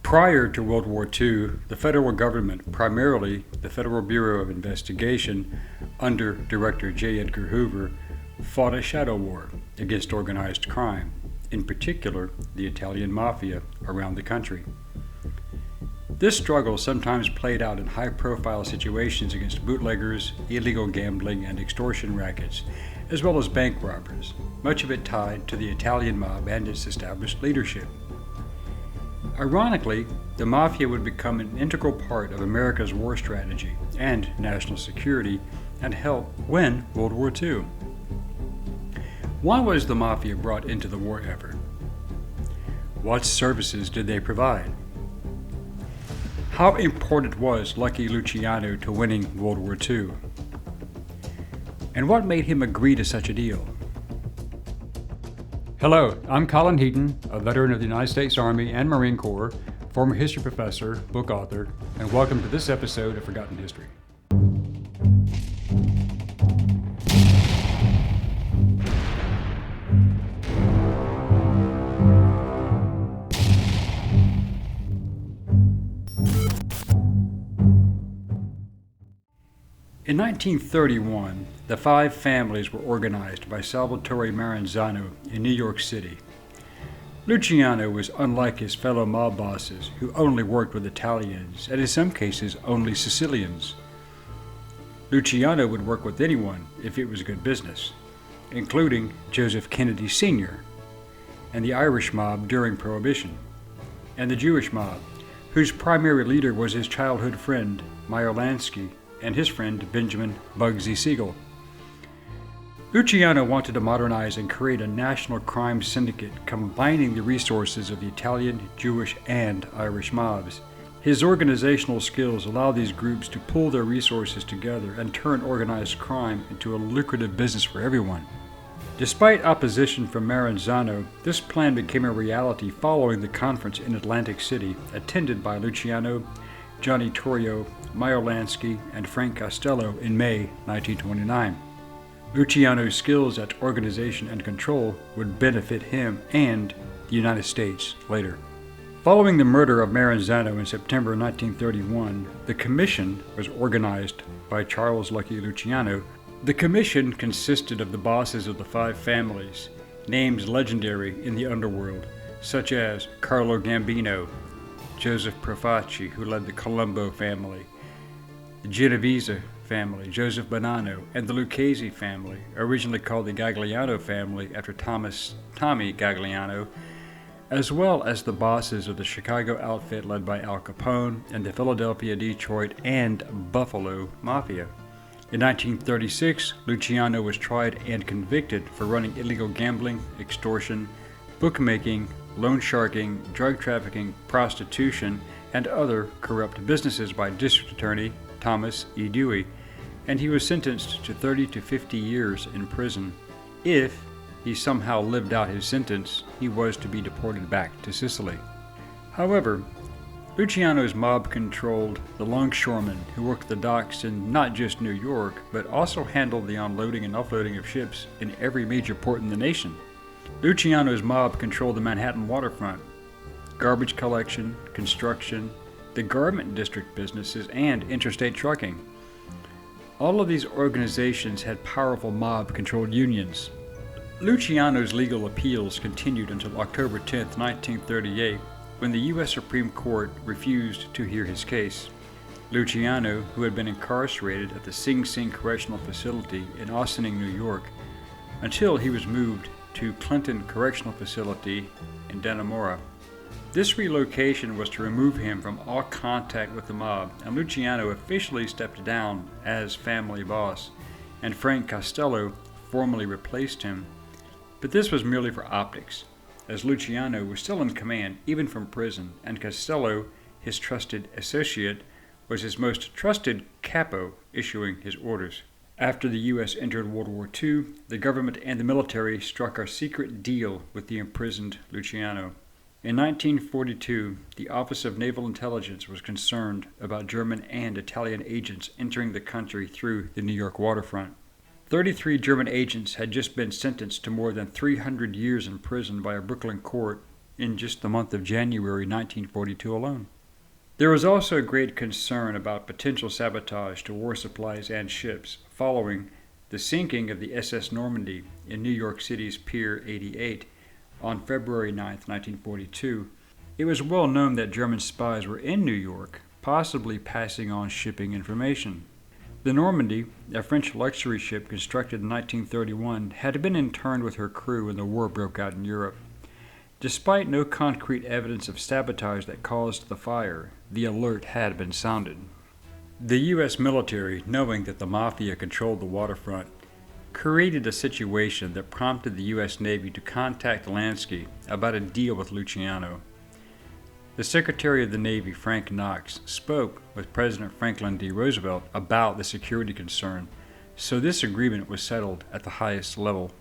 Prior to World War II, the federal government, primarily the Federal Bureau of Investigation under Director J. Edgar Hoover, fought a shadow war against organized crime, in particular the Italian Mafia, around the country. This struggle sometimes played out in high-profile situations against bootleggers, illegal gambling, and extortion rackets, as well as bank robbers, much of it tied to the Italian mob and its established leadership. Ironically, the Mafia would become an integral part of America's war strategy and national security and help win World War II. Why was the Mafia brought into the war effort? What services did they provide? How important was Lucky Luciano to winning World War II? And what made him agree to such a deal? Hello, I'm Colin Heaton, a veteran of the United States Army and Marine Corps, former history professor, book author, and welcome to this episode of Forgotten History. In 1931, the five families were organized by Salvatore Maranzano in New York City. Luciano was unlike his fellow mob bosses, who only worked with Italians, and in some cases only Sicilians. Luciano would work with anyone if it was good business, including Joseph Kennedy Sr., and the Irish mob during Prohibition, and the Jewish mob, whose primary leader was his childhood friend, Meyer Lansky, and his friend Benjamin Bugsy Siegel. Luciano wanted to modernize and create a national crime syndicate combining the resources of the Italian, Jewish, and Irish mobs. His organizational skills allowed these groups to pool their resources together and turn organized crime into a lucrative business for everyone. Despite opposition from Maranzano, this plan became a reality following the conference in Atlantic City, attended by Luciano, Johnny Torrio, Meyer Lansky, and Frank Costello in May 1929. Luciano's skills at organization and control would benefit him and the United States later. Following the murder of Maranzano in September 1931, the Commission was organized by Charles Lucky Luciano. The Commission consisted of the bosses of the five families, names legendary in the underworld, such as Carlo Gambino, Joseph Profaci, who led the Colombo family, the Genovese family, Joseph Bonanno, and the Lucchese family, originally called the Gagliano family after Tommy Gagliano, as well as the bosses of the Chicago outfit led by Al Capone and the Philadelphia, Detroit, and Buffalo Mafia. In 1936, Luciano was tried and convicted for running illegal gambling, extortion, bookmaking, loan sharking, drug trafficking, prostitution, and other corrupt businesses by District Attorney Thomas E. Dewey, and he was sentenced to 30 to 50 years in prison. If he somehow lived out his sentence, he was to be deported back to Sicily. However, Luciano's mob controlled the longshoremen who worked the docks in not just New York, but also handled the unloading and offloading of ships in every major port in the nation. Luciano's mob controlled the Manhattan waterfront, garbage collection, construction, the garment district businesses, and interstate trucking. All of these organizations had powerful mob-controlled unions. Luciano's legal appeals continued until October 10, 1938, when the U.S. Supreme Court refused to hear his case. Luciano, who had been incarcerated at the Sing Sing Correctional Facility in Ossining, New York, until he was moved to Clinton Correctional Facility in Dannemora. This relocation was to remove him from all contact with the mob, and Luciano officially stepped down as family boss, and Frank Costello formally replaced him. But this was merely for optics, as Luciano was still in command even from prison, and Costello, his trusted associate, was his most trusted capo, issuing his orders. After the U.S. entered World War II, the government and the military struck a secret deal with the imprisoned Luciano. In 1942, the Office of Naval Intelligence was concerned about German and Italian agents entering the country through the New York waterfront. 33 German agents had just been sentenced to more than 300 years in prison by a Brooklyn court in just the month of January 1942 alone. There was also great concern about potential sabotage to war supplies and ships following the sinking of the SS Normandy in New York City's Pier 88 on February 9, 1942. It was well known that German spies were in New York, possibly passing on shipping information. The Normandy, a French luxury ship constructed in 1931, had been interned with her crew when the war broke out in Europe. Despite no concrete evidence of sabotage that caused the fire, the alert had been sounded. The U.S. military, knowing that the Mafia controlled the waterfront, created a situation that prompted the U.S. Navy to contact Lansky about a deal with Luciano. The Secretary of the Navy, Frank Knox, spoke with President Franklin D. Roosevelt about the security concern, so this agreement was settled at the highest level.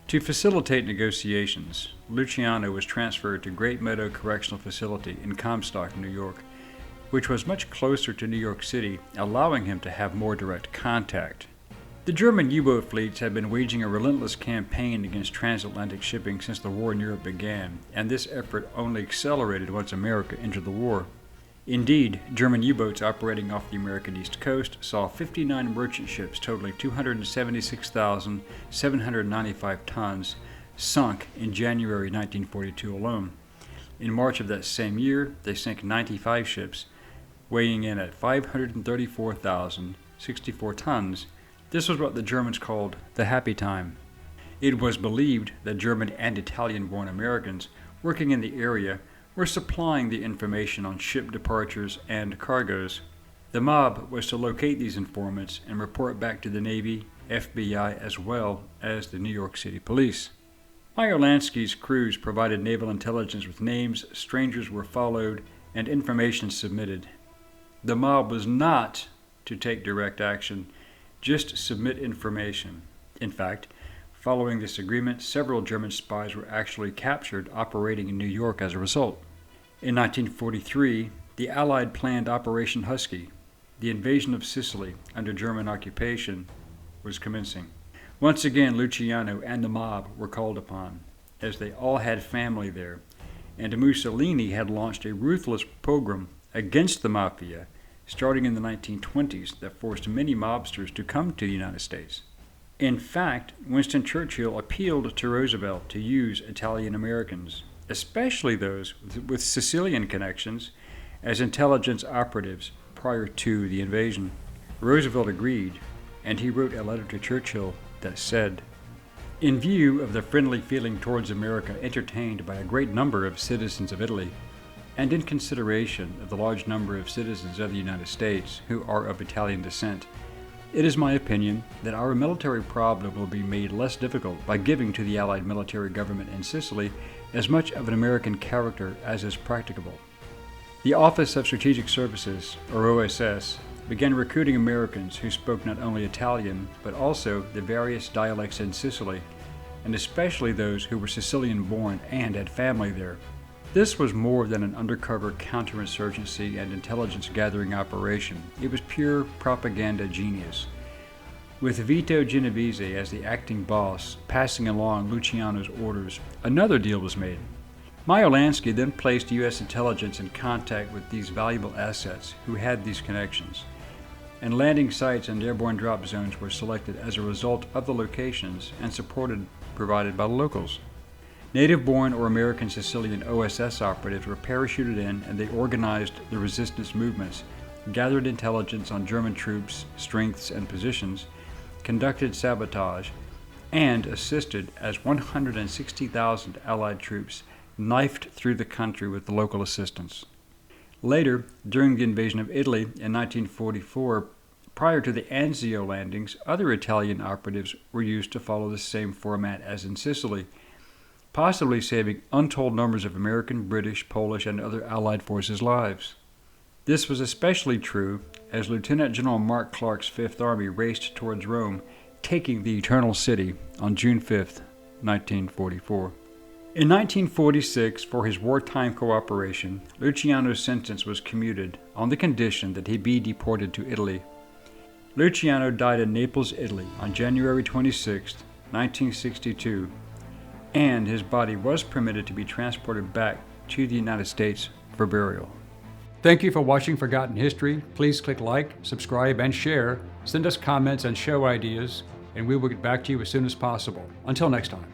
To facilitate negotiations, Luciano was transferred to Great Meadow Correctional Facility in Comstock, New York, which was much closer to New York City, allowing him to have more direct contact. The German U-boat fleets had been waging a relentless campaign against transatlantic shipping since the war in Europe began, and this effort only accelerated once America entered the war. Indeed, German U-boats operating off the American East Coast saw 59 merchant ships totaling 276,795 tons sunk in January 1942 alone. In March of that same year, they sank 95 ships, weighing in at 534,064 tons. This was what the Germans called the happy time. It was believed that German and Italian-born Americans working in the area were supplying the information on ship departures and cargoes. The mob was to locate these informants and report back to the Navy, FBI, as well as the New York City Police. Meyer Lansky's crews provided naval intelligence with names, strangers were followed, and information submitted. The mob was not to take direct action, just submit information. In fact, following this agreement, several German spies were actually captured operating in New York as a result. In 1943, the Allied planned Operation Husky, the invasion of Sicily under German occupation, was commencing. Once again, Luciano and the mob were called upon, as they all had family there, and Mussolini had launched a ruthless pogrom against the Mafia starting in the 1920s that forced many mobsters to come to the United States. In fact, Winston Churchill appealed to Roosevelt to use Italian Americans, especially those with Sicilian connections, as intelligence operatives prior to the invasion. Roosevelt agreed, and he wrote a letter to Churchill that said, "In view of the friendly feeling towards America entertained by a great number of citizens of Italy, and in consideration of the large number of citizens of the United States who are of Italian descent, it is my opinion that our military problem will be made less difficult by giving to the Allied military government in Sicily as much of an American character as is practicable." The Office of Strategic Services, or OSS, began recruiting Americans who spoke not only Italian, but also the various dialects in Sicily, and especially those who were Sicilian-born and had family there. This was more than an undercover counterinsurgency and intelligence-gathering operation. It was pure propaganda genius. With Vito Genovese as the acting boss, passing along Luciano's orders, another deal was made. Meyer Lansky then placed U.S. intelligence in contact with these valuable assets who had these connections, and landing sites and airborne drop zones were selected as a result of the locations and provided by the locals. Native-born or American Sicilian OSS operatives were parachuted in, and they organized the resistance movements, gathered intelligence on German troops, strengths, and positions, conducted sabotage, and assisted as 160,000 Allied troops knifed through the country with the local assistance. Later, during the invasion of Italy in 1944, prior to the Anzio landings, other Italian operatives were used to follow the same format as in Sicily, possibly saving untold numbers of American, British, Polish, and other Allied forces' lives. This was especially true as Lieutenant General Mark Clark's Fifth Army raced towards Rome, taking the Eternal City on June 5, 1944. In 1946, for his wartime cooperation, Luciano's sentence was commuted on the condition that he be deported to Italy. Luciano died in Naples, Italy on January 26, 1962, and his body was permitted to be transported back to the United States for burial. Thank you for watching Forgotten History. Please click like, subscribe, and share. Send us comments and show ideas, and we will get back to you as soon as possible. Until next time.